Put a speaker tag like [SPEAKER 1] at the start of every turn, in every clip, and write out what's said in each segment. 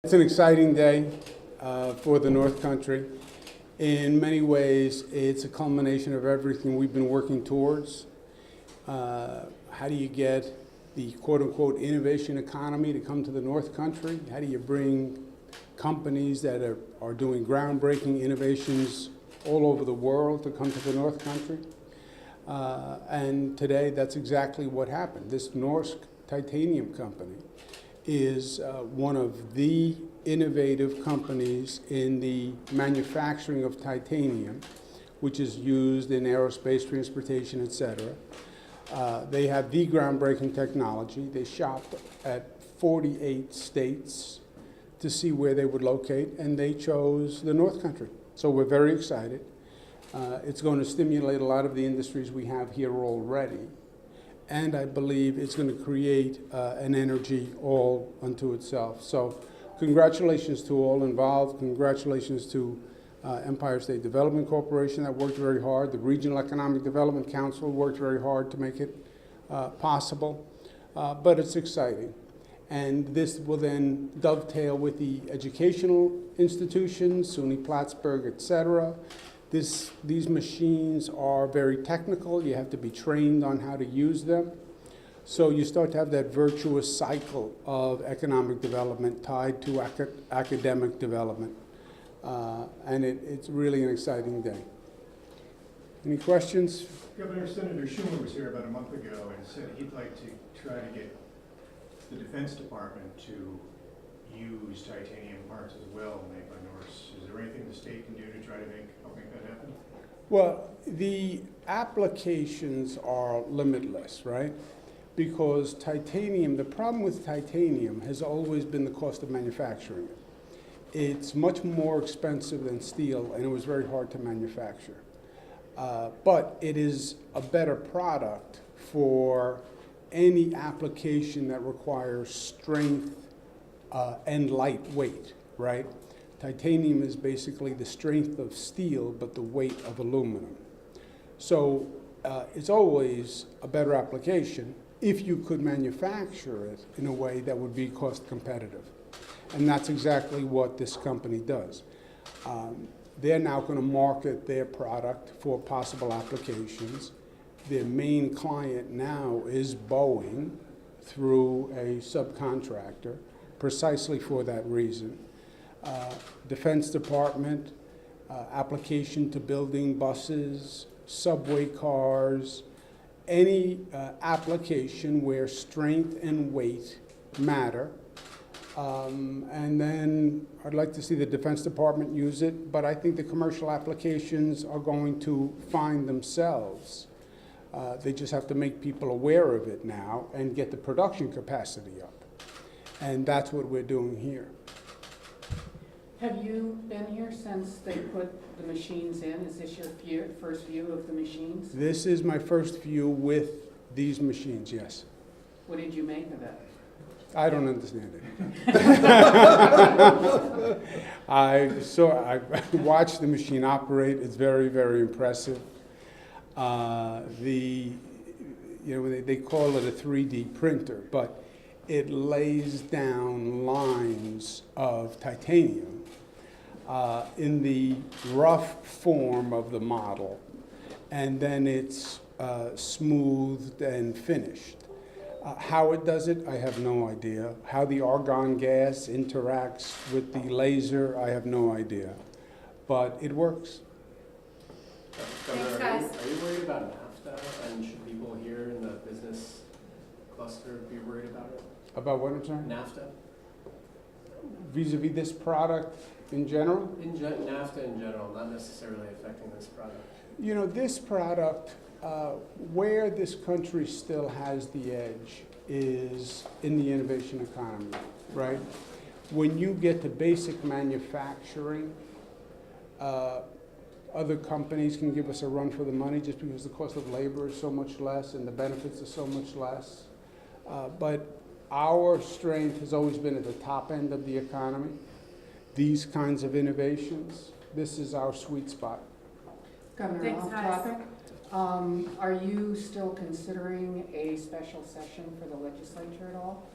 [SPEAKER 1] It's an exciting day for the North Country. In many ways, it's a culmination of everything we've been working towards. How do you get the quote-unquote innovation economy to come to the North Country? How do you bring companies that are doing groundbreaking innovations all over the world to come to the North Country? And today, that's exactly what happened. This Norsk Titanium company is one of the innovative companies in the manufacturing of titanium, which is used in aerospace, transportation, etc. They have the groundbreaking technology. They shopped at 48 states to see where they would locate, and they chose the North Country. So we're very excited. It's going to stimulate a lot of the industries we have here already. And I believe it's going to create an energy all unto itself. So congratulations to all involved. Congratulations to Empire State Development Corporation that worked very hard. The Regional Economic Development Council worked very hard to make it possible. But it's exciting. And this will then dovetail with the educational institutions, SUNY Plattsburgh, et cetera. These machines are very technical. You have to be trained on how to use them. So you start to have that virtuous cycle of economic development tied to academic development. And it's really an exciting day. Any questions?
[SPEAKER 2] Governor, Senator Schumer was here about a month ago and said he'd like to try to get the Defense Department to use titanium parts as well made by Norsk. Is there anything the state can do to try to help make that happen?
[SPEAKER 1] Well, the applications are limitless, right? Because titanium, the problem with titanium has always been the cost of manufacturing it. It's much more expensive than steel, and it was very hard to manufacture. But it is a better product for any application that requires strength and lightweight, right? Titanium is basically the strength of steel, but the weight of aluminum. So it's always a better application if you could manufacture it in a way that would be cost competitive. And that's exactly what this company does. They're now going to market their product for possible applications. Their main client now is Boeing through a subcontractor, precisely for that reason. Defense Department, application to building buses, subway cars, any application where strength and weight matter. And then I'd like to see the Defense Department use it, but I think the commercial applications are going to find themselves. They just have to make people aware of it now and get the production capacity up. And that's what we're doing here.
[SPEAKER 3] Have you been here since they put the machines in? Is this your first view of the machines?
[SPEAKER 1] This is my first view with these machines, yes.
[SPEAKER 3] What did you make of it?
[SPEAKER 1] I don't understand it. I watched the machine operate. It's very, very impressive. They call it a 3D printer, but it lays down lines of titanium in the rough form of the model, and then it's smoothed and finished. How it does it, I have no idea. How the argon gas interacts with the laser, I have no idea. But it works.
[SPEAKER 4] Governor, are you worried about NAFTA, and should people here in the business cluster be worried about it?
[SPEAKER 1] About what, I'm sorry?
[SPEAKER 4] NAFTA?
[SPEAKER 1] Vis-a-vis this product in general?
[SPEAKER 4] NAFTA in general, not necessarily affecting this product.
[SPEAKER 1] You know, this product, where this country still has the edge is in the innovation economy, right? When you get to basic manufacturing, other companies can give us a run for the money just because the cost of labor is so much less and the benefits are so much less. But our strength has always been at the top end of the economy. These kinds of innovations, this is our sweet spot.
[SPEAKER 3] Governor, off topic. Are you still considering a special session for the legislature at all?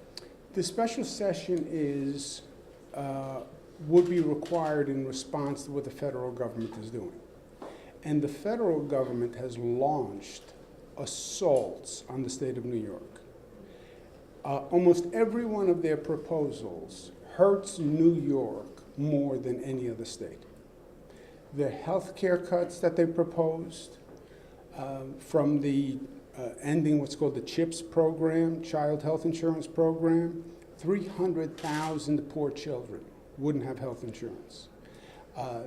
[SPEAKER 1] The special session is would be required in response to what the federal government is doing. And the federal government has launched assaults on the state of New York. Almost every one of their proposals hurts New York more than any other state. The health care cuts that they proposed, from the ending what's called the CHIPS program, Child Health Insurance Program, 300,000 poor children wouldn't have health insurance.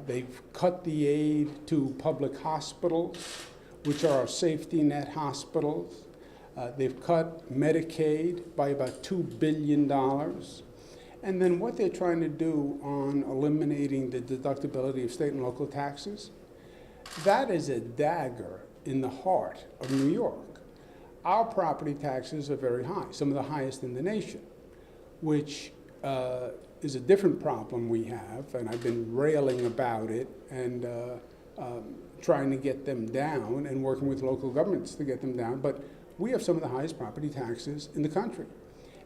[SPEAKER 1] They've cut the aid to public hospitals, which are our safety net hospitals. They've cut Medicaid by about $2 billion. And then what they're trying to do on eliminating the deductibility of state and local taxes, that is a dagger in the heart of New York. Our property taxes are very high, some of the highest in the nation, which is a different problem we have, and I've been railing about it and trying to get them down and working with local governments to get them down, but we have some of the highest property taxes in the country.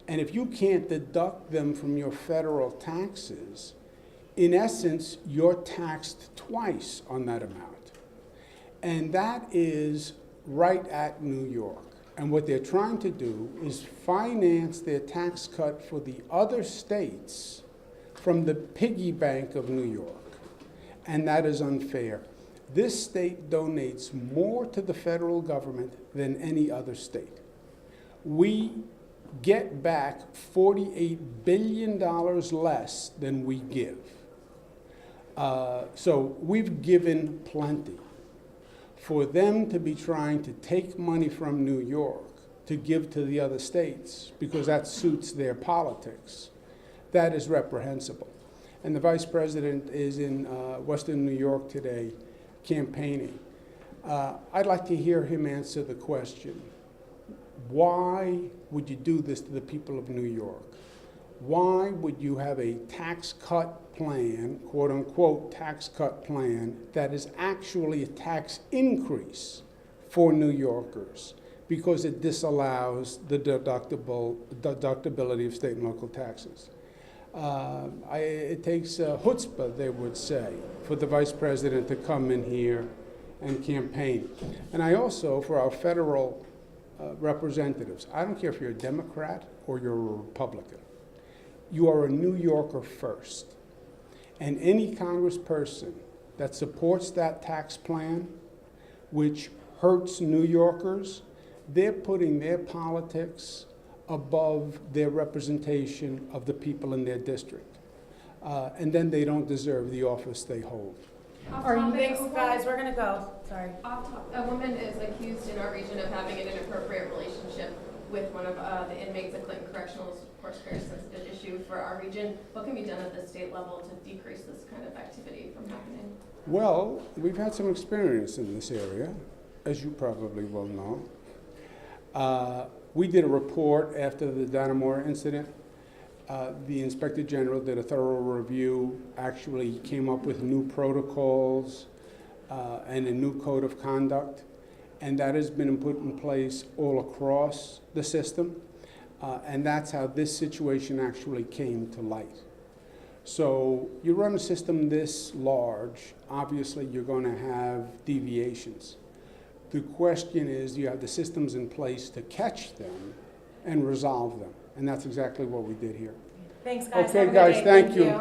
[SPEAKER 1] And if you can't deduct them from your federal taxes, in essence, you're taxed twice on that amount. And that is right at New York. And what they're trying to do is finance their tax cut for the other states from the piggy bank of New York. And that is unfair. This state donates more to the federal government than any other state. We get back $48 billion less than we give. So we've given plenty. For them to be trying to take money from New York to give to the other states because that suits their politics, that is reprehensible. And the vice president is in Western New York today campaigning. I'd like to hear him answer the question, why would you do this to the people of New York? Why would you have a tax cut plan, quote unquote tax cut plan, that is actually a tax increase for New Yorkers because it disallows the deductibility of state and local taxes? It takes chutzpah, they would say, for the vice president to come in here and campaign. And I also, for our federal representatives, I don't care if you're a Democrat or you're a Republican, you are a New Yorker first. And any congressperson that supports that tax plan, which hurts New Yorkers, they're putting their politics above their representation of the people in their district. And then they don't deserve the office they hold.
[SPEAKER 5] Thanks, guys. We're going to go. Sorry.
[SPEAKER 6] A woman is accused in our region of having an inappropriate relationship with one of the inmates at Clinton Correctional. Is, of course, a very sensitive issue for our region. What can be done at the state level to decrease this kind of activity from happening?
[SPEAKER 1] Well, we've had some experience in this area, as you probably will know. We did a report after the Dannemora incident. The Inspector General did a thorough review, actually came up with new protocols and a new code of conduct, and that has been put in place all across the system, and that's how this situation actually came to light. So you run a system this large, obviously you're going to have deviations. The question is, do you have the systems in place to catch them and resolve them? And that's exactly what we did here.
[SPEAKER 5] Thanks, guys.
[SPEAKER 1] Okay,
[SPEAKER 5] Have a good
[SPEAKER 1] guys,
[SPEAKER 5] day.
[SPEAKER 1] thank you.